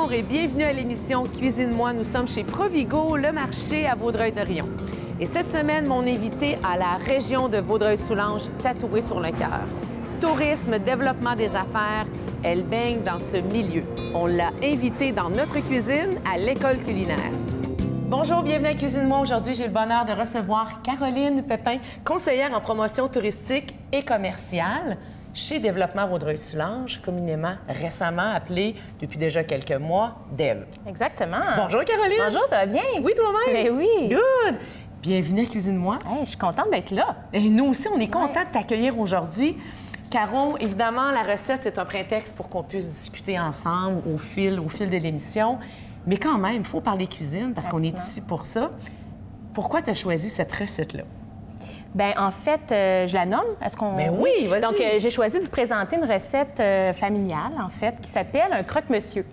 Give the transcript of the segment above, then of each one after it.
bonjour et bienvenue à l'émission Cuisine-moi. Nous sommes chez Provigo, le marché à Vaudreuil-Dorion. Et cette semaine, mon invité a la région de Vaudreuil-Soulanges tatouée sur le cœur. Tourisme, développement des affaires, elle baigne dans ce milieu. On l'a invitée dans notre cuisine à l'École culinaire. Bonjour, bienvenue à Cuisine-moi. Aujourd'hui, j'ai le bonheur de recevoir Caroline Pépin, conseillère en promotion touristique et commerciale chez Développement Vaudreuil-Soulanges, communément récemment appelée, depuis déjà quelques mois, DEV. Exactement. Bonjour, Caroline. Bonjour, ça va bien? Oui, toi-même? Ben oui. Good. Bienvenue à Cuisine-moi. Hey, je suis contente d'être là. Et nous aussi, on est contents de t'accueillir aujourd'hui. Caro, évidemment, la recette, c'est un prétexte pour qu'on puisse discuter ensemble au fil de l'émission. Mais quand même, il faut parler cuisine parce qu'on est ici pour ça. Pourquoi tu as choisi cette recette-là? Bien, en fait, je la nomme. Est-ce qu'on... Ben oui, vas-y. Donc, j'ai choisi de vous présenter une recette familiale, en fait, qui s'appelle un croque-monsieur.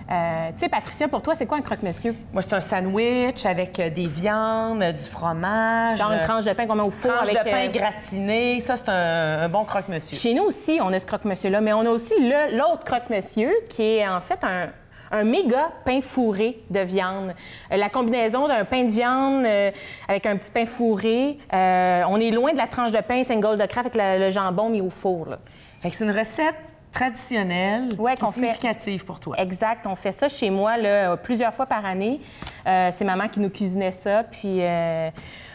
Tu sais, Patricia, pour toi, c'est quoi un croque-monsieur? Moi, c'est un sandwich avec des viandes, du fromage. Genre une tranche de pain qu'on met au four tranche avec... de pain gratiné. Ça, c'est un bon croque-monsieur. Chez nous aussi, on a ce croque-monsieur-là, mais on a aussi l'autre croque-monsieur qui est, en fait, un méga pain fourré de viande. La combinaison d'un pain de viande avec un petit pain fourré, on est loin de la tranche de pain single de craft avec le jambon mis au four. Là. Fait que c'est une recette traditionnelle, qui est significative pour toi. Exact. On fait ça chez moi là, plusieurs fois par année. C'est maman qui nous cuisinait ça, puis...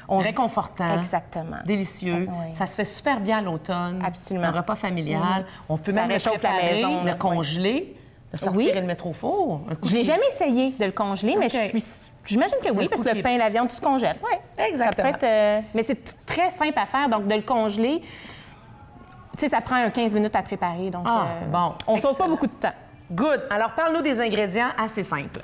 Réconfortant. Exactement. Délicieux. Oui. Ça se fait super bien à l'automne. Absolument. Un repas familial. On peut Ça même le réchauffe la préparer, maison, le là. congeler, le sortir et le mettre au four. Je n'ai jamais essayé de le congeler, mais j'imagine que oui, parce que le pain et la viande, tout se congèle. Oui. Exactement. Ça peut être, mais c'est très simple à faire, donc de le congeler, tu sais, ça prend 15 minutes à préparer. Donc, bon. On ne sauve pas beaucoup de temps. Good. Alors, parle-nous des ingrédients assez simples.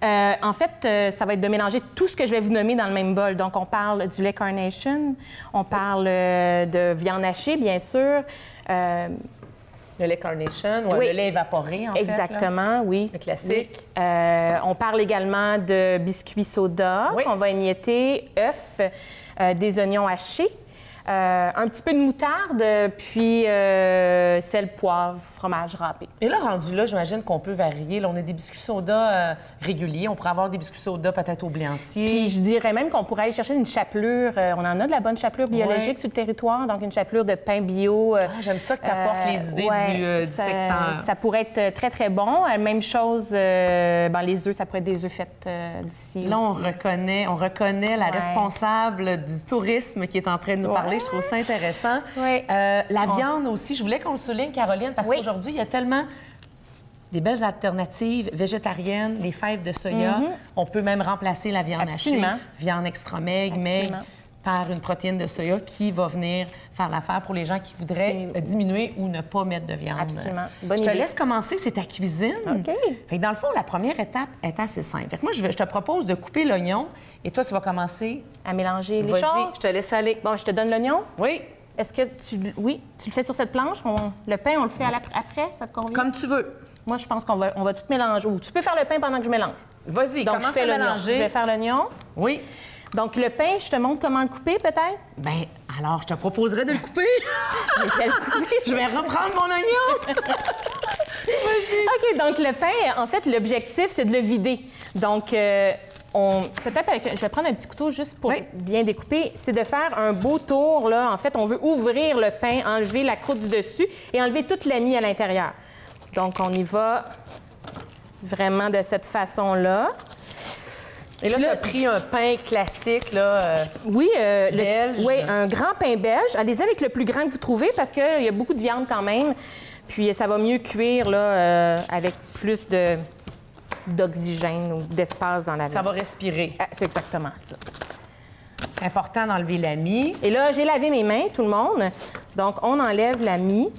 En fait, ça va être de mélanger tout ce que je vais vous nommer dans le même bol. Donc, on parle du lait Carnation, on parle de viande hachée, bien sûr. Le lait Carnation, ou le lait évaporé, en fait. Exactement, oui. Le classique. Oui. On parle également de biscuits soda qu'on va émietter, œufs, des oignons hachés. Un petit peu de moutarde, puis sel, poivre, fromage râpé. Et là, rendu là, j'imagine qu'on peut varier. Là, on a des biscuits soda réguliers. On pourrait avoir des biscuits soda peut-être au blé entier. Puis je dirais même qu'on pourrait aller chercher une chapelure. On en a de la bonne chapelure biologique sur le territoire, donc une chapelure de pain bio. J'aime ça que tu apportes les idées du secteur. Ça pourrait être très, très bon. Même chose, les œufs, ça pourrait être des œufs faits d'ici. Là, aussi. on reconnaît la responsable du tourisme qui est en train de nous parler. Je trouve ça intéressant. Oui. La viande aussi, je voulais qu'on le souligne, Caroline, parce qu'aujourd'hui, il y a tellement des belles alternatives végétariennes, les fèves de soya. On peut même remplacer la viande hachée, viande extra maigre, par une protéine de soya qui va venir faire l'affaire pour les gens qui voudraient diminuer ou ne pas mettre de viande. Absolument. Je te laisse commencer, c'est ta cuisine. OK. Fait que dans le fond, la première étape est assez simple. Fait que moi, je te propose de couper l'oignon et toi, tu vas commencer à mélanger les choses. Vas-y, je te laisse aller. Bon, je te donne l'oignon. Oui. Est-ce que tu le fais sur cette planche? Le pain, on le fait après? Ça te convient? Comme tu veux. Moi, je pense qu'on va tout mélanger. Ou tu peux faire le pain pendant que je mélange. Vas-y, donc commence à mélanger. Je vais faire l'oignon. Oui. Donc, le pain, je te montre comment le couper, peut-être? Bien, alors, je te proposerais de le couper. Je vais le couper. Je vais reprendre mon oignon. Vas-y. OK, donc le pain, en fait, l'objectif, c'est de le vider. Donc, peut-être je vais prendre un petit couteau juste pour bien découper. C'est de faire un beau tour, là. En fait, on veut ouvrir le pain, enlever la croûte du dessus et enlever toute la mie à l'intérieur. Donc, on y va vraiment de cette façon-là. Et là, tu as pris un pain classique, là, belge. Oui, un grand pain belge. Allez-y avec le plus grand que vous trouvez parce qu'il y a beaucoup de viande quand même. Puis ça va mieux cuire là, avec plus d'oxygène ou d'espace dans la viande. Ça va respirer. C'est exactement ça. Important d'enlever la mie. Et là, j'ai lavé mes mains, tout le monde. Donc, on enlève la mie.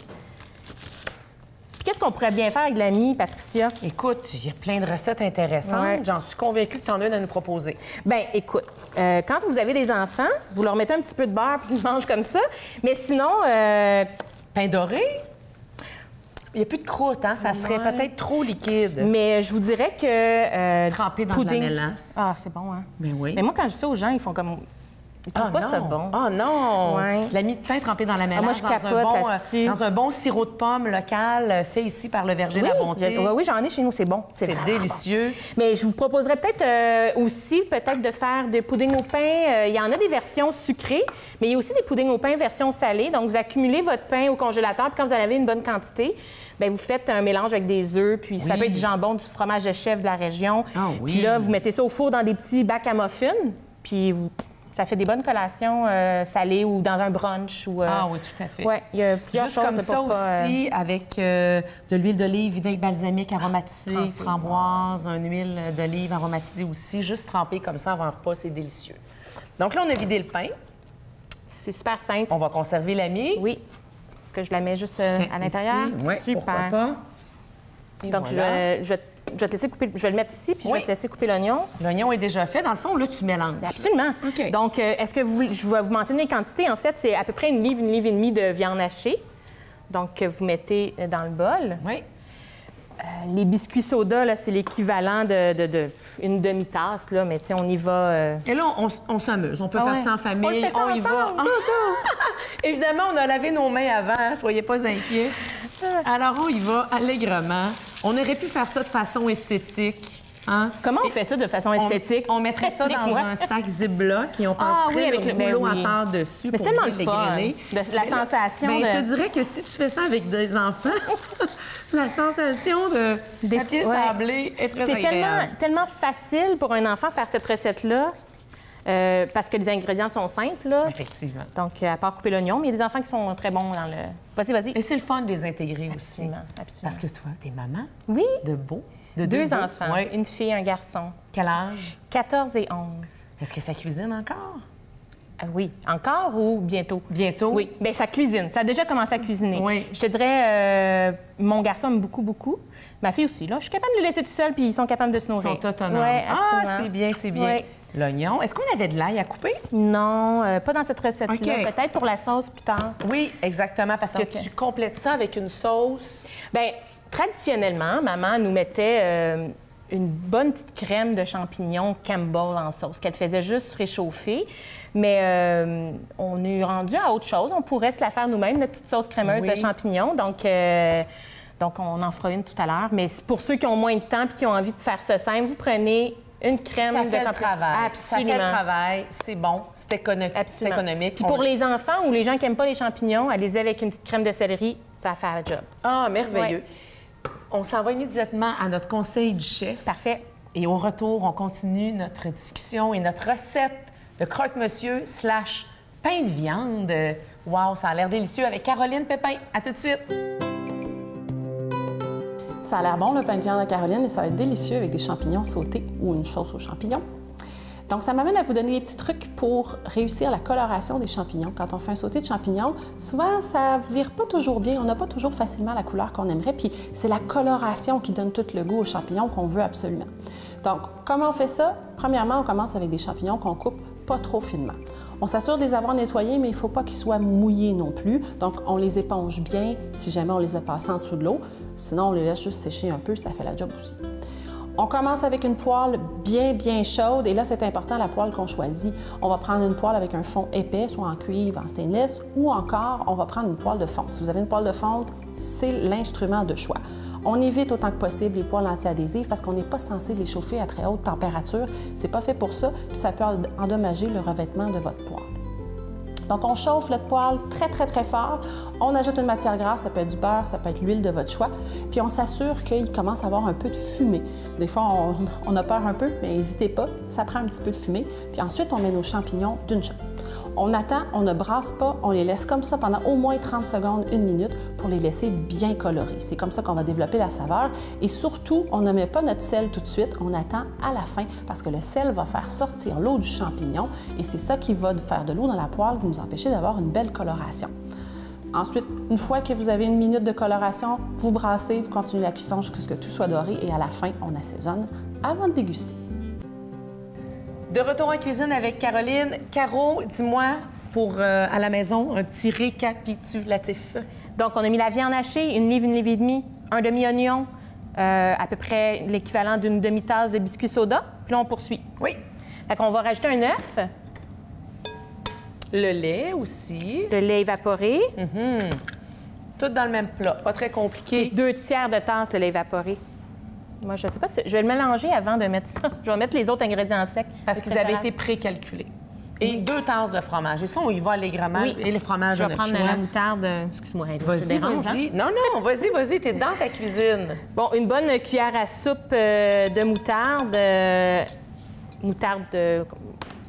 Qu'est-ce qu'on pourrait bien faire avec de la mie, Patricia? Écoute, il y a plein de recettes intéressantes. Ouais. J'en suis convaincue que tu en as une à nous proposer. Bien, écoute, quand vous avez des enfants, vous leur mettez un petit peu de beurre puis ils mangent comme ça. Mais sinon... Pain doré? Il n'y a plus de croûte, hein? Ça serait peut-être trop liquide. Mais je vous dirais que... Trempé dans de la mélasse. Ah, c'est bon, hein? Mais oui. Mais moi, quand je dis ça aux gens, ils font comme... Ils trouvent pas ça bon. Oh non! Ouais. La mie de pain trempée dans la mélange moi, je capote là-dessus. dans un bon sirop de pomme local fait ici par le Verger La Bonté. Oui, j'en ai chez nous, c'est bon. C'est délicieux. Bon. Mais je vous proposerais peut-être aussi de faire des puddings au pain. Il y en a des versions sucrées, mais il y a aussi des puddings au pain version salée. Donc, vous accumulez votre pain au congélateur, puis quand vous en avez une bonne quantité, bien, vous faites un mélange avec des œufs, puis ça peut être du jambon, du fromage de chèvre de la région. Ah, oui. Puis là, vous mettez ça au four dans des petits bacs à muffins, puis ça fait des bonnes collations salées ou dans un brunch. Ah oui, tout à fait. Ouais, il y a plusieurs Juste choses comme ça aussi, avec de l'huile d'olive, vinaigre balsamique aromatisé, framboise, une huile d'olive aromatisée aussi, juste trempée comme ça avant un repas, c'est délicieux. Donc là, on a vidé le pain. C'est super simple. On va conserver la mie. Oui. Est-ce que je la mets juste à l'intérieur? Oui, pourquoi pas. Et donc, voilà. je vais te laisser couper. Je vais le mettre ici, puis je vais te laisser couper l'oignon. L'oignon est déjà fait. Dans le fond, là, tu mélanges. Absolument. OK. Donc, est-ce que je vais vous mentionner les quantités. En fait, c'est à peu près une livre et demie de viande hachée. Donc, vous mettez dans le bol. Oui. Les biscuits soda, là, c'est l'équivalent de une demi-tasse, là, mais tu sais, on y va... Et là, on s'amuse. On peut faire ça en famille. On y va. Évidemment, on a lavé nos mains avant, hein, soyez pas inquiets. Alors, on y va allègrement. On aurait pu faire ça de façon esthétique. Hein? Comment on fait ça de façon esthétique? On mettrait ça dans un sac Ziploc et on passerait avec le rouleau à part dessus. Mais c'est tellement le fun, la sensation de... Je te dirais que si tu fais ça avec des enfants, la sensation de papier sablé est très agréable. C'est tellement facile pour un enfant faire cette recette-là. Parce que les ingrédients sont simples. Là. Effectivement. Donc, à part couper l'oignon, mais il y a des enfants qui sont très bons dans le... Vas-y. Et c'est le fun de les intégrer aussi. Absolument. Parce que toi, t'es maman. Oui. De beaux. De deux enfants. Ouais. Une fille, un garçon. Quel âge? 14 et 11. Est-ce que ça cuisine encore? Oui. Encore ou bientôt? Bientôt? Oui. Bien, ça cuisine. Ça a déjà commencé à cuisiner. Oui. Je te dirais, mon garçon aime beaucoup, beaucoup. Ma fille aussi, là. Je suis capable de les laisser tout seul, puis ils sont capables de se nourrir. Ils sont autonomes. Oui, absolument. Ah, c'est bien, c'est bien. Oui. L'oignon. Est-ce qu'on avait de l'ail à couper? Non, pas dans cette recette-là. Okay. Peut-être pour la sauce plus tard. Oui, exactement, parce que tu complètes ça avec une sauce. Bien, traditionnellement, maman nous mettait une bonne petite crème de champignons Campbell en sauce qu'elle faisait juste réchauffer. Mais on est rendu à autre chose. On pourrait se la faire nous-mêmes, notre petite sauce crémeuse de champignons. Donc, on en fera une tout à l'heure. Mais pour ceux qui ont moins de temps et qui ont envie de faire ça simple, vous prenez une crème ça de fait le travail. Absolument. Ça fait le travail, c'est bon, c'est économique. Puis pour les enfants ou les gens qui n'aiment pas les champignons, allez-y avec une petite crème de céleri, ça va faire le job. Ah, merveilleux. Ouais. On s'en va immédiatement à notre conseil du chef. Parfait. Et au retour, on continue notre discussion et notre recette de croque-monsieur / pain de viande. Wow, ça a l'air délicieux avec Caroline Pépin. À tout de suite. Ça a l'air bon, le pain de viande à Caroline, et ça va être délicieux avec des champignons sautés ou une sauce aux champignons. Donc, ça m'amène à vous donner des petits trucs pour réussir la coloration des champignons. Quand on fait un sauté de champignons, souvent, ça vire pas toujours bien. On n'a pas toujours facilement la couleur qu'on aimerait. Puis, c'est la coloration qui donne tout le goût aux champignons qu'on veut absolument. Donc, comment on fait ça? Premièrement, on commence avec des champignons qu'on coupe pas trop finement. On s'assure de les avoir nettoyés, mais il ne faut pas qu'ils soient mouillés non plus. Donc, on les éponge bien si jamais on les a passés en dessous de l'eau. Sinon, on les laisse juste sécher un peu, ça fait la job aussi. On commence avec une poêle bien chaude. Et là, c'est important, la poêle qu'on choisit. On va prendre une poêle avec un fond épais, soit en cuivre, en stainless, ou encore, on va prendre une poêle de fonte. Si vous avez une poêle de fonte, c'est l'instrument de choix. On évite autant que possible les poêles anti-adhésives parce qu'on n'est pas censé les chauffer à très haute température. C'est pas fait pour ça, puis ça peut endommager le revêtement de votre poêle. Donc, on chauffe notre poêle très fort. On ajoute une matière grasse, ça peut être du beurre, ça peut être l'huile de votre choix. Puis, on s'assure qu'il commence à avoir un peu de fumée. Des fois, on a peur un peu, mais n'hésitez pas, ça prend un petit peu de fumée. Puis ensuite, on met nos champignons d'une shot. On attend, on ne brasse pas, on les laisse comme ça pendant au moins 30 secondes, 1 minute pour les laisser bien colorés. C'est comme ça qu'on va développer la saveur. Et surtout, on ne met pas notre sel tout de suite, on attend à la fin parce que le sel va faire sortir l'eau du champignon et c'est ça qui va faire de l'eau dans la poêle pour nous empêcher d'avoir une belle coloration. Ensuite, une fois que vous avez 1 minute de coloration, vous brassez, vous continuez la cuisson jusqu'à ce que tout soit doré et à la fin, on assaisonne avant de déguster. De retour en cuisine avec Caroline. Caro, dis-moi, pour à la maison, un petit récapitulatif. Donc, on a mis la viande hachée, une livre et demie, un demi-oignon, à peu près l'équivalent d'une demi-tasse de biscuits soda. Puis là, on poursuit. Oui. Fait qu'on va rajouter un œuf. Le lait aussi. Le lait évaporé. Tout dans le même plat. Pas très compliqué. 2 tiers de tasse, le lait évaporé. Moi, je sais pas si... Je vais le mélanger avant de mettre ça. Je vais mettre les autres ingrédients secs. Parce qu'ils avaient été précalculés. Et 2 tasses de fromage. Et ça, on y va allègrement. Oui. Et le fromage, Je on vais a prendre le choix. la moutarde. Excuse-moi, je te Vas-y, dérange, hein? vas-y. Non, non, vas-y, t'es dans ta cuisine. Bon, une bonne cuillère à soupe de moutarde. Moutarde...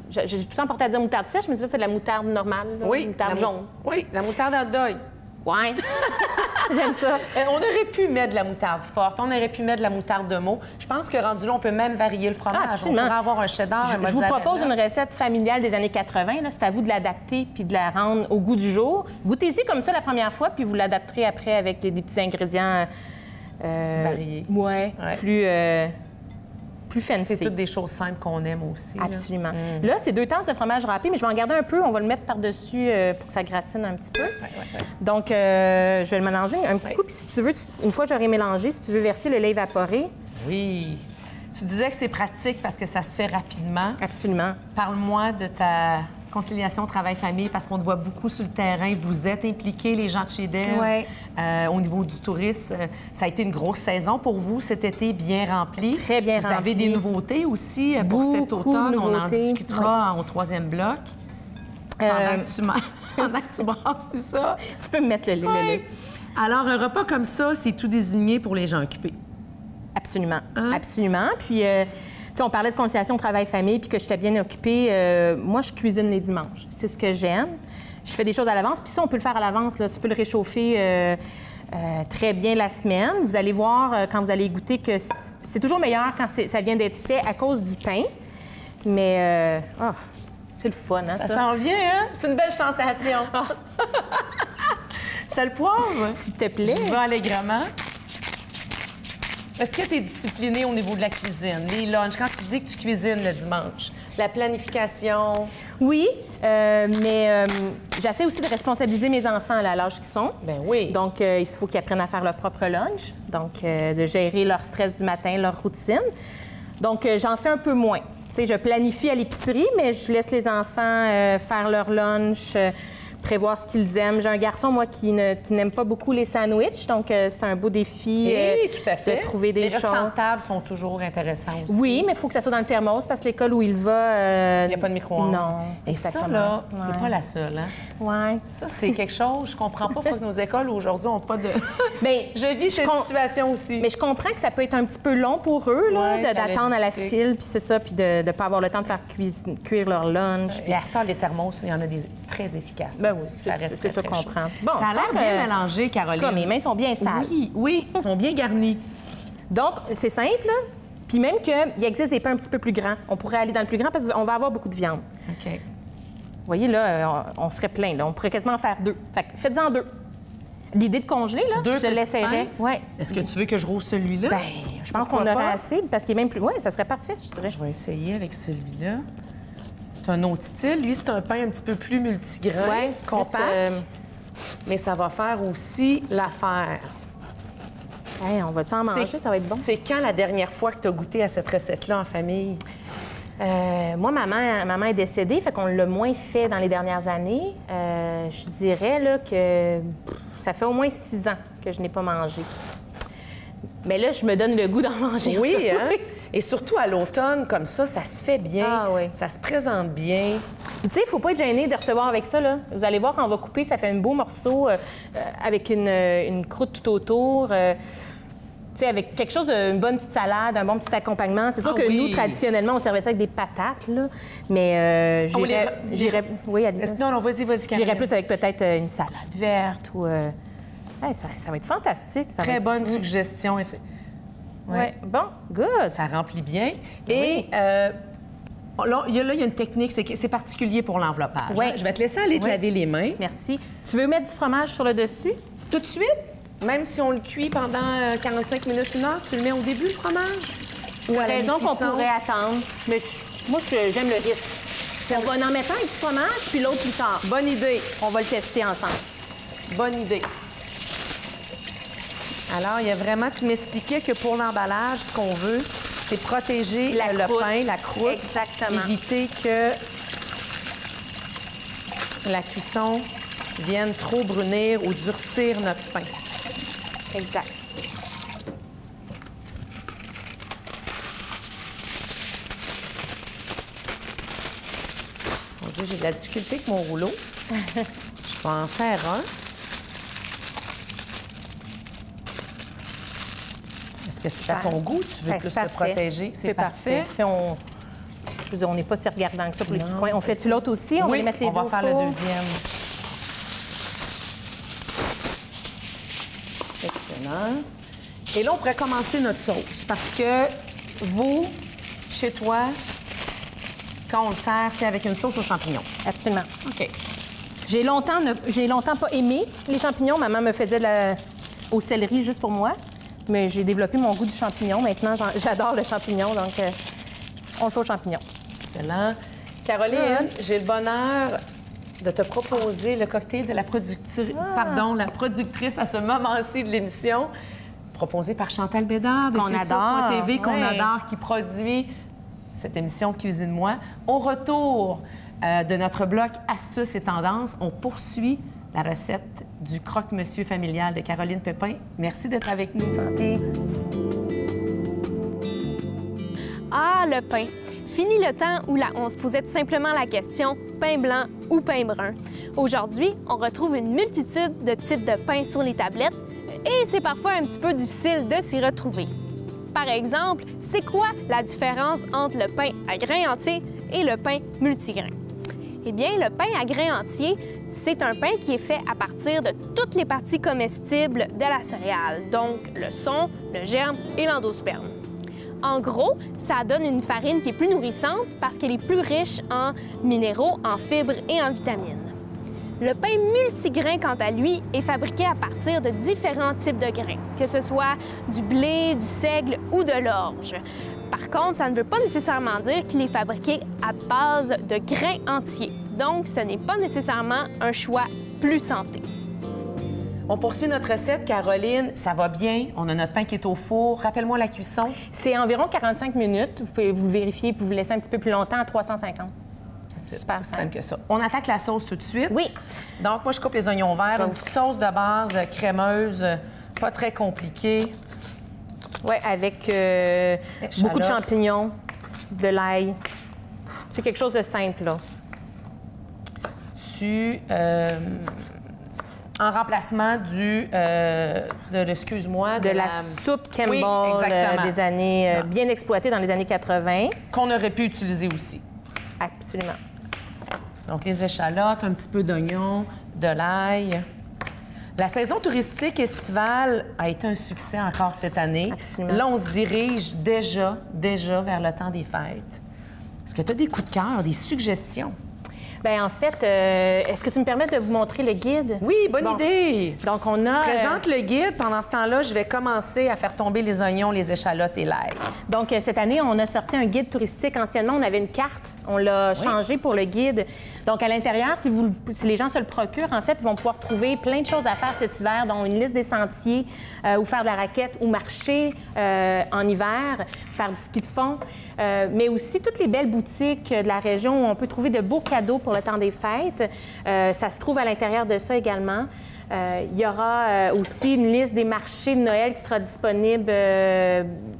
J'ai tout le temps porté à dire moutarde sèche, mais ça, c'est de la moutarde normale. Là, moutarde jaune. Oui, la moutarde à deuil. Ouais. J'aime ça. On aurait pu mettre de la moutarde forte, on aurait pu mettre de la moutarde de Meaux. Je pense que rendu là, on peut même varier le fromage. Absolument. On pourrait avoir un cheddar, un Je vous mozzarella. propose une recette familiale des années 80. là. C'est à vous de l'adapter puis de la rendre au goût du jour. Goûtez-y comme ça la première fois, puis vous l'adapterez après avec des petits ingrédients... variés. Ouais, plus fancy. C'est toutes des choses simples qu'on aime aussi. là. Absolument. Là, c'est 2 tasses de fromage râpé, mais je vais en garder un peu. On va le mettre par-dessus pour que ça gratine un petit peu. Donc, je vais le mélanger un petit coup. Puis si tu veux, une fois que j'aurai mélangé, si tu veux verser le lait évaporé. Oui. Tu disais que c'est pratique parce que ça se fait rapidement. Absolument. Parle-moi de ta conciliation travail-famille parce qu'on te voit beaucoup sur le terrain. Vous êtes impliqués, les gens de chez Dev. Ouais. Au niveau du tourisme, ça a été une grosse saison pour vous cet été, bien rempli. Très bien Vous rempli. avez des nouveautés aussi pour cet Beaucoup de automne. On en nouveautés. discutera au 3e bloc. Pendant que tu brasses tout ça. Tu peux me mettre le lait. Le lait. Alors, un repas comme ça, c'est tout désigné pour les gens occupés. Absolument. Hein? Absolument. Puis, tu sais, on parlait de conciliation travail-famille puis que j'étais bien occupée. Moi, je cuisine les dimanches. C'est ce que j'aime. Je fais des choses à l'avance. Puis ça, on peut le faire à l'avance. Là. Tu peux le réchauffer très bien la semaine. Vous allez voir, quand vous allez goûter, que c'est toujours meilleur quand ça vient d'être fait à cause du pain. Mais, c'est le fun, hein, Ça s'en vient, hein? C'est une belle sensation. Sel poivre? S'il te plaît. Je vais allègrement. Est-ce que tu es discipliné au niveau de la cuisine? Les lunchs, quand tu dis que tu cuisines le dimanche, la planification... Oui, mais j'essaie aussi de responsabiliser mes enfants là, à l'âge qu'ils sont. Ben oui. Donc, il faut qu'ils apprennent à faire leur propre lunch, donc de gérer leur stress du matin, leur routine. Donc, j'en fais un peu moins. Tu sais, je planifie à l'épicerie, mais je laisse les enfants faire leur lunch, prévoir ce qu'ils aiment. J'ai un garçon, moi, qui n'aime pas beaucoup les sandwichs, donc c'est un beau défi tout à fait. de trouver des les choses. restants de table sont toujours intéressants aussi. Oui, mais il faut que ça soit dans le thermos, parce que l'école où il va... Il n'y a pas de micro-ondes. Non, Et exactement. ça, là, t'es Ouais. pas la seule, hein? Ouais. Ça, c'est quelque chose, je comprends pas pourquoi nos écoles aujourd'hui n'ont pas de... Bien, Je vis cette situation aussi. Mais je comprends que ça peut être un petit peu long pour eux, là, Ouais, la d'attendre à la logistique. file, puis c'est ça, puis de ne pas avoir le temps de faire cuire leur lunch. Puis à ça, les thermos, il y en a des très efficaces Ben aussi. oui, Ça reste c'est ça très qu'on chaud. prend. Bon, Ça a je l'air pense bien que- mélangé, Caroline. Comme mes mains sont bien sales. Oui, oui, ils sont bien garnis. Donc, c'est simple, là. Puis même qu'il existe des pains un petit peu plus grands. On pourrait aller dans le plus grand parce qu'on va avoir beaucoup de viande. OK. Vous voyez, là, on serait plein. Là. On pourrait quasiment en faire 2. Fait que faites-en 2. L'idée de congeler, là, 2 je l'essayerais. pains? Ouais. Est-ce que tu veux que je rouvre celui-là? Ben, je pense qu'on Pourquoi aurait pas? assez parce qu'il est même plus... Oui, ça serait parfait, je dirais. Je vais essayer avec celui-là. C'est un autre style. Lui, c'est un pain un petit peu plus multigrain, Ouais, compact. plus, Mais ça va faire aussi l'affaire. Hey, on va-tu en manger? Ça va être bon. C'est quand la dernière fois que tu as goûté à cette recette-là en famille? Moi, maman est décédée, fait qu'on l'a moins fait dans les dernières années. Je dirais là, que ça fait au moins 6 ans que je n'ai pas mangé. Mais là, je me donne le goût d'en manger. Oui, encore. hein? Et surtout à l'automne, comme ça se fait bien. Ah oui. Ça se présente bien. Puis tu sais, il faut pas être gêné de recevoir avec ça, là. Vous allez voir, quand on va couper, ça fait un beau morceau avec une croûte tout autour. Tu sais, avec quelque chose d'une bonne petite salade, un bon petit accompagnement. C'est sûr Ah que oui. nous, traditionnellement, on servait ça avec des patates, là. Mais Oh, j'irais... Oui, Est-ce que non, vas-y, j'irais Caroline. plus avec peut-être une salade verte ou... Hey, ça va être fantastique. Ça va Très être- bonne suggestion. Ouais. Bon, good. Ça remplit bien. Et là, il y a une technique, c'est particulier pour l'enveloppage. Ouais. hein. Je vais te laisser aller te Ouais. laver les mains. Merci. Tu veux mettre du fromage sur le dessus? Tout de suite, même si on le cuit pendant 45 minutes, 1 heure, tu le mets au début, le fromage? Ou à la Raison qu'on mi-cuisson? pourrait attendre. Mais moi, j'aime le risque. On va en mettre un du fromage, puis l'autre plus tard. Bonne idée. On va le tester ensemble. Bonne idée. Alors, il y a vraiment, tu m'expliquais que pour l'emballage, ce qu'on veut, c'est protéger La le croûte. pain, la croûte. Exactement. Éviter que la cuisson vienne trop brunir ou durcir notre pain. Exact. Mon Dieu, j'ai de la difficulté avec mon rouleau. Je vais en faire un. Est-ce que c'est à ton goût? Tu veux plus te protéger? C'est parfait. Je veux dire, on n'est pas si regardant que ça pour les petits coins. On fait-tu l'autre aussi? On va les mettre les deux on va faire le deuxième. Excellent. Et là, on pourrait commencer notre sauce parce que vous, chez toi, quand on le sert, c'est avec une sauce aux champignons. Absolument. OK. J'ai longtemps pas aimé les champignons. Maman me faisait au céleri juste pour moi. Mais j'ai développé mon goût du champignon. Maintenant, j'adore le champignon, donc on le fait aux champignons. Excellent. Caroline, j'ai le bonheur de te proposer le cocktail de la la productrice à ce moment-ci de l'émission, proposé par Chantal Bédard de CSO.tv, qu'on adore, qui produit cette émission Cuisine-moi. Au retour de notre bloc Astuces et tendances, on poursuit la recette du croque-monsieur familial de Caroline Pépin. Merci d'être avec nous. Santé. Ah, le pain. Fini le temps où on se posait tout simplement la question pain blanc ou pain brun. Aujourd'hui, on retrouve une multitude de types de pain sur les tablettes et c'est parfois un petit peu difficile de s'y retrouver. Par exemple, c'est quoi la différence entre le pain à grains entiers et le pain multigrain? Eh bien, le pain à grains entiers, c'est un pain qui est fait à partir de toutes les parties comestibles de la céréale, donc le son, le germe et l'endosperme. En gros, ça donne une farine qui est plus nourrissante parce qu'elle est plus riche en minéraux, en fibres et en vitamines. Le pain multigrain, quant à lui, est fabriqué à partir de différents types de grains, que ce soit du blé, du seigle ou de l'orge. Par contre, ça ne veut pas nécessairement dire qu'il est fabriqué à base de grains entiers. Donc, ce n'est pas nécessairement un choix plus santé. On poursuit notre recette, Caroline. Ça va bien. On a notre pain qui est au four. Rappelle-moi la cuisson. C'est environ 45 minutes. Vous pouvez vous le vérifier puis vous laisser un petit peu plus longtemps à 350. C'est super aussi simple que ça. On attaque la sauce tout de suite. Oui. Donc, moi, je coupe les oignons verts. Une petite sauce de base crémeuse, pas très compliquée. Oui, avec beaucoup de champignons, de l'ail. C'est quelque chose de simple, là. En remplacement de la soupe Campbell des années bien exploitée dans les années 80. Qu'on aurait pu utiliser aussi. Absolument. Donc, les échalotes, un petit peu d'oignon, de l'ail. La saison touristique estivale a été un succès encore cette année. Absolument. Là, on se dirige déjà vers le temps des fêtes. Est-ce que tu as des coups de cœur, des suggestions? Bien, en fait, est-ce que tu me permets de vous montrer le guide? Oui, bonne idée! Donc, on a... Présente le guide. Pendant ce temps-là, je vais commencer à faire tomber les oignons, les échalotes et l'ail. Donc, cette année, on a sorti un guide touristique. Anciennement, on avait une carte. On l'a changé pour le guide. Donc, à l'intérieur, si les gens se le procurent, en fait, ils vont pouvoir trouver plein de choses à faire cet hiver, dont une liste des sentiers, ou faire de la raquette, ou marcher en hiver, faire du ski de fond, mais aussi toutes les belles boutiques de la région où on peut trouver de beaux cadeaux pour le temps des fêtes. Ça se trouve à l'intérieur de ça également. Il y aura aussi une liste des marchés de Noël qui sera disponible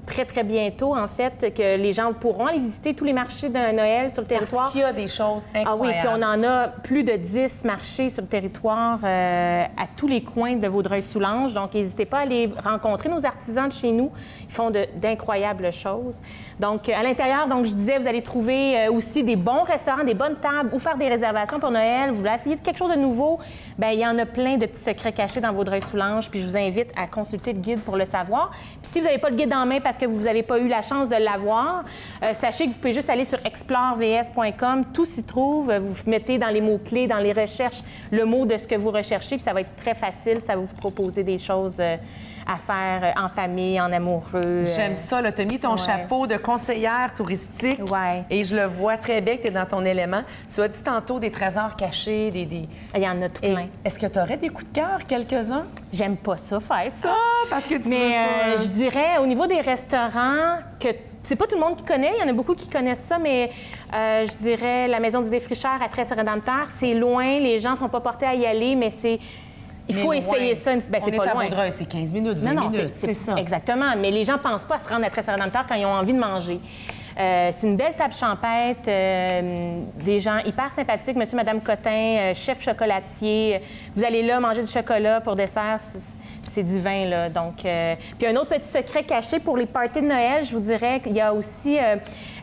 très, très bientôt, en fait, que les gens pourront aller visiter tous les marchés de Noël sur le territoire. Parce qu'il y a des choses incroyables. Ah oui, puis on en a plus de 10 marchés sur le territoire à tous les coins de Vaudreuil-Soulanges. Donc, n'hésitez pas à aller rencontrer nos artisans de chez nous. Ils font d'incroyables choses. Donc, à l'intérieur, donc je disais, vous allez trouver aussi des bons restaurants, des bonnes tables ou faire des réservations pour Noël. Vous voulez essayer quelque chose de nouveau? Bien, il y en a plein de petits secrets cachés dans Vaudreuil-Soulanges, puis je vous invite à consulter le guide pour le savoir. Puis si vous n'avez pas le guide en main parce que vous n'avez pas eu la chance de l'avoir, sachez que vous pouvez juste aller sur explorevs.com, tout s'y trouve. Vous mettez dans les mots-clés, dans les recherches, le mot de ce que vous recherchez, puis ça va être très facile, ça va vous proposer des choses à faire en famille, en amoureux. J'aime ça, là. Tu as mis ton chapeau de conseillère touristique. Ouais. Et je le vois très bien que tu es dans ton élément. Tu as dit tantôt des trésors cachés, Il y en a tout plein. Est-ce que tu aurais des coups de cœur, quelques-uns? J'aime pas ça, faire ça. Ah, parce que tu Mais je dirais, au niveau des restaurants, que c'est pas tout le monde qui connaît. Il y en a beaucoup qui connaissent ça, mais je dirais la maison du défricheur à Tresse-Rédempteur, c'est loin. Les gens sont pas portés à y aller, mais c'est... Il faut essayer ça. Ben, c'est pas loin. Loin. C'est 15 minutes, 20 minutes. C'est ça. Exactement. Mais les gens pensent pas à se rendre à Tresse-Rédempteur quand ils ont envie de manger. C'est une belle table champêtre, des gens hyper sympathiques. Monsieur, Madame Cotin, chef chocolatier. Vous allez là manger du chocolat pour dessert. C'est divin, là. Donc, puis un autre petit secret caché pour les parties de Noël, je vous dirais qu'il y a aussi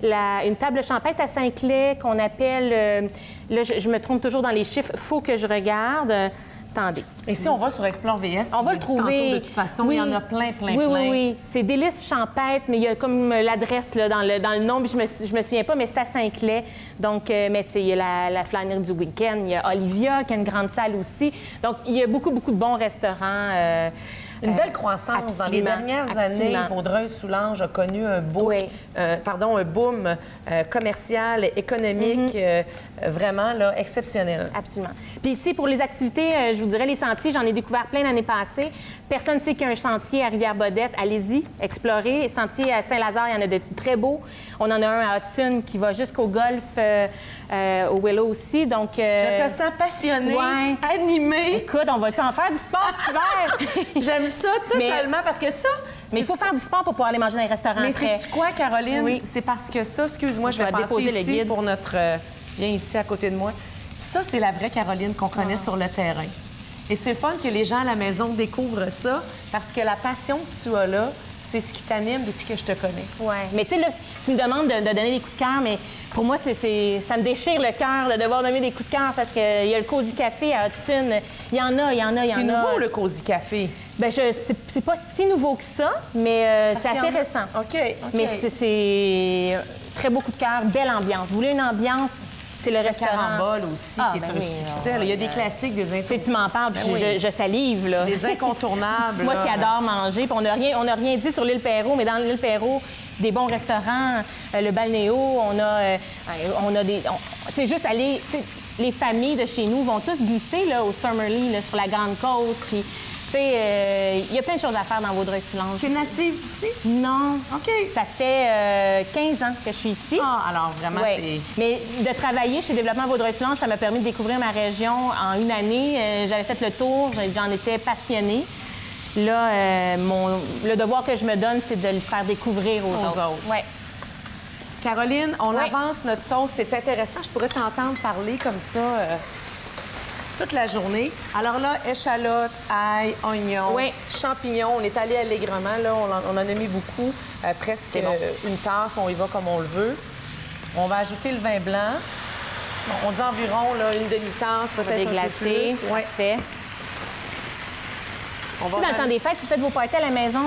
une table champêtre à Saint-Clet qu'on appelle... là, je me trompe toujours dans les chiffres. Faut que je regarde. Attendez. Et si on va sur Explore VS, on va le trouver. De toute façon, oui. Il y en a plein. Oui. C'est Délices champêtre, mais il y a comme l'adresse là, dans le nom, puis je me souviens pas, mais c'est à Saint-Clet. Donc, mais tu sais, il y a la flânerie du week-end, il y a Olivia, qui a une grande salle aussi. Donc, il y a beaucoup de bons restaurants. Une belle croissance. Dans les dernières années, Vaudreuil-Soulanges a connu un boom commercial, économique, vraiment là, exceptionnel. Absolument. Puis ici, pour les activités, je vous dirais les sentiers, j'en ai découvert plein l'année passée. Personne ne sait qu'il y a un sentier à Rivière-Bodette. Allez-y, explorez. Sentier à Saint-Lazare, il y en a de très beaux. On en a un à Hudson qui va jusqu'au golf, au Willow aussi. Donc, je te sens passionnée, animée. Écoute, on va-tu en faire du sport cet hiver? J'aime ça totalement parce que ça... Mais il faut faire du sport pour pouvoir aller manger dans les restaurants. Mais sais-tu quoi, Caroline? Oui. C'est parce que ça, excuse-moi, je vais passer ici pour notre... viens ici à côté de moi. Ça, c'est la vraie Caroline qu'on connaît sur le terrain. Et c'est le fun que les gens à la maison découvrent ça parce que la passion que tu as là, c'est ce qui t'anime depuis que je te connais. Oui. Mais tu sais, là, tu me demandes de donner des coups de cœur, mais pour moi, ça me déchire le cœur de devoir donner des coups de cœur parce qu'il y a le Cozy Café à Hudson. Il y en a. C'est nouveau, le Cozy Café? Bien, c'est pas si nouveau que ça, mais c'est assez récent. OK. Mais c'est très beau coup de cœur, belle ambiance. Vous voulez une ambiance? C'est le restaurant. Carambole aussi, qui est un succès. Il y a des classiques, des incontournables. Tu m'en parles, puis je salive, là. Des incontournables. Moi qui adore manger, puis on n'a rien dit sur l'île Perrot, mais dans l'île Perrot, des bons restaurants, le Balnéo, on a des... C'est juste aller... Les familles de chez nous vont tous glisser là, au Summerlee, là, sur la Grande Côte, puis... Il y a plein de choses à faire dans Vaudreuil-Soulanges. Tu es native d'ici? Non. OK. Ça fait 15 ans que je suis ici. Ah, alors vraiment, c'est... Mais de travailler chez Développement Vaudreuil-Soulanges, ça m'a permis de découvrir ma région en une année. J'avais fait le tour, j'en étais passionnée. Là, le devoir que je me donne, c'est de le faire découvrir aux autres. Ouais. Caroline, on avance notre sauce. C'est intéressant. Je pourrais t'entendre parler comme ça... toute la journée. Alors là, échalote, ail, oignon, champignons. On est allé allègrement. Là, on en a mis beaucoup, presque une tasse. On y va comme on le veut. On va ajouter le vin blanc. Bon, on dit environ là, une demi-tasse, peut-être un peu plus. Parfait. Dans le temps des fêtes, si vous faites vos parties à la maison,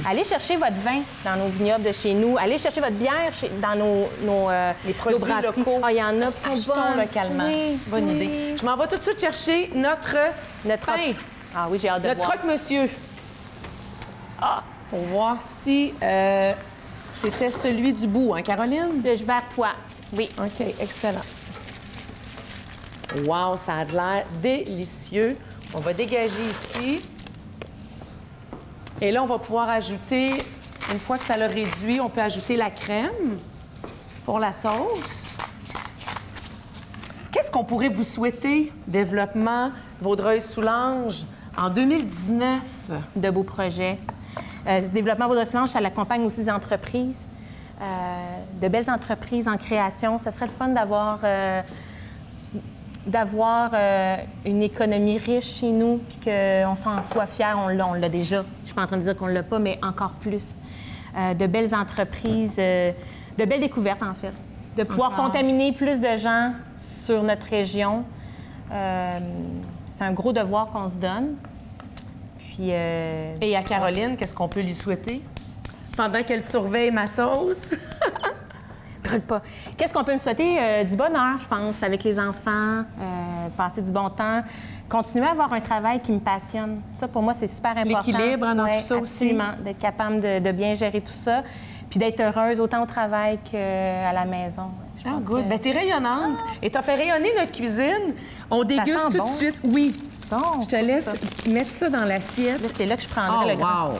allez chercher votre vin dans nos vignobles de chez nous. Allez chercher votre bière dans les produits locaux. Ah, il y en a, puis achetons localement. Bonne idée. Je m'en vais tout de suite chercher notre pain. Ah oui, j'ai hâte de voir. Notre croque-monsieur. Pour voir si c'était celui du bout, hein, Caroline? Le vers pois. Oui. OK, excellent. Wow, ça a de l'air délicieux. On va dégager ici. Et là, on va pouvoir ajouter, une fois que ça l'a réduit, on peut ajouter la crème pour la sauce. Qu'est-ce qu'on pourrait vous souhaiter, Développement Vaudreuil-Soulanges, en 2019? De beaux projets. Développement Vaudreuil-Soulanges, ça l'accompagne aussi des entreprises, de belles entreprises en création. Ça serait le fun d'avoir une économie riche chez nous, puis qu'on s'en soit fiers. On l'a déjà. Je suis pas en train de dire qu'on l'a pas, mais encore plus. De belles entreprises, de belles découvertes, en fait. De pouvoir contaminer plus de gens sur notre région. C'est un gros devoir qu'on se donne. Puis... Et à Caroline, qu'est-ce qu'on peut lui souhaiter? Pendant qu'elle surveille ma sauce? Pas. Qu'est-ce qu'on peut me souhaiter? Du bonheur, je pense, avec les enfants, passer du bon temps, continuer à avoir un travail qui me passionne. Ça, pour moi, c'est super important. L'équilibre dans tout ça aussi. Absolument, d'être capable de bien gérer tout ça, puis d'être heureuse autant au travail qu'à la maison. Ah, good. Bien, t'es rayonnante. Et t'as fait rayonner notre cuisine. On déguste tout de suite. Oui. Bon, je te laisse mettre ça dans l'assiette. Là, c'est là que je prendrai le grand. Wow!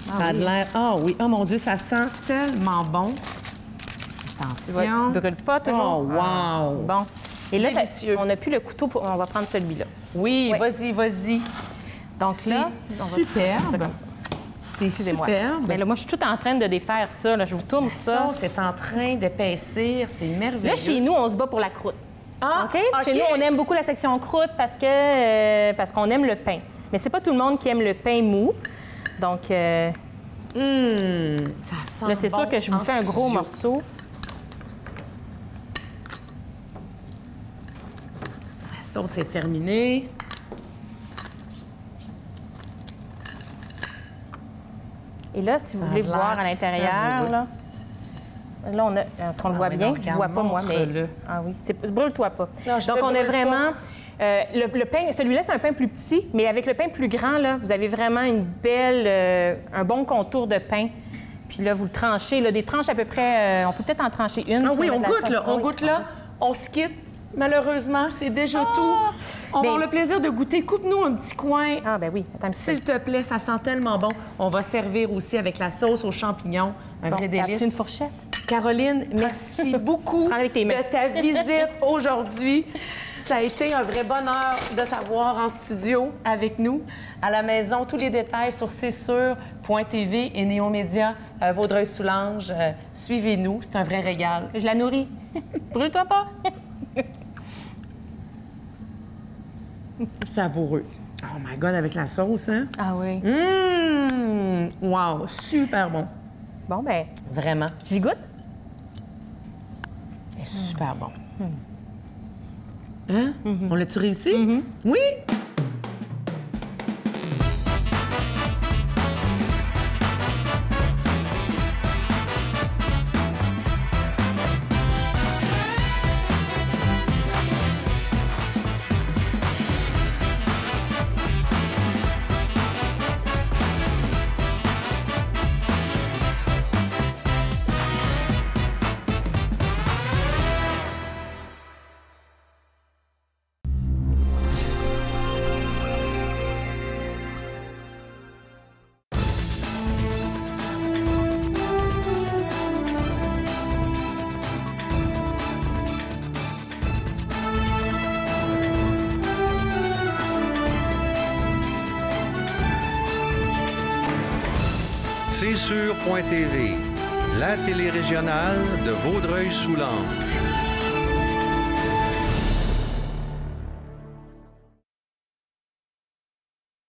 Ça a de l'air... Ah oui, oh mon Dieu, ça sent tellement bon. Attention. Tu brûles pas toujours? Oh, wow! Bon. Et là, Délicieux. on n'a plus le couteau, on va prendre celui-là. Oui, Oui. vas-y, vas-y. Donc C'est là, on va superbe. faire ça comme ça. C'est Excusez-moi. superbe. Mais là, moi, je suis toute en train de défaire ça. Là. Je vous tourne La ça. sauce est en train d'épaissir, c'est merveilleux. Là, chez nous, on se bat pour la croûte. Ah, OK? OK. Chez nous, on aime beaucoup la section croûte parce qu'on aime le pain. Mais c'est pas tout le monde qui aime le pain mou. Donc, Ça sent là, c'est bon sûr que je vous en fais un gros studio. morceau. La sauce est terminée. Et là, si vous Ça a voulez l'air voir à l'intérieur, savoureux. là, on a... Est-ce qu'on le voit mais bien? non, Je ne vois regarde, pas, moi, mais... montre-le. Ah oui, brûle-toi pas. Non, je Donc, te on a brûle vraiment... le pain, celui-là, c'est un pain plus petit, mais avec le pain plus grand, là, vous avez vraiment une belle... un bon contour de pain. Puis là, vous le tranchez, là, des tranches à peu près... on peut peut-être en trancher une. Ah puis oui, on mettre la goûte là, sauce. on Oui. goûte là. On se quitte. Malheureusement, c'est déjà tout. On va Ben- avoir le plaisir de goûter. Coupe-nous un petit coin. Ah ben oui, attends un petit peu. S'il te plaît, ça sent tellement bon. On va servir aussi avec la sauce aux champignons. Un vrai délice. As-tu une fourchette? Caroline, merci beaucoup Prends avec tes mains. de ta visite aujourd'hui. Ça a été un vrai bonheur de t'avoir en studio avec nous. À la maison, tous les détails sur cetsur.tv et Néomédia Vaudreuil-Soulanges. Suivez-nous, c'est un vrai régal. Je la nourris. Brûle-toi pas. Savoureux. Oh my God, avec la sauce, hein? Ah oui. Wow, super bon. Bon, ben, Vraiment. j'y goûte. C'est super bon. Hein? On l'a-tu réussi? Oui! Cetsur.tv, la télé régionale de Vaudreuil-Soulanges.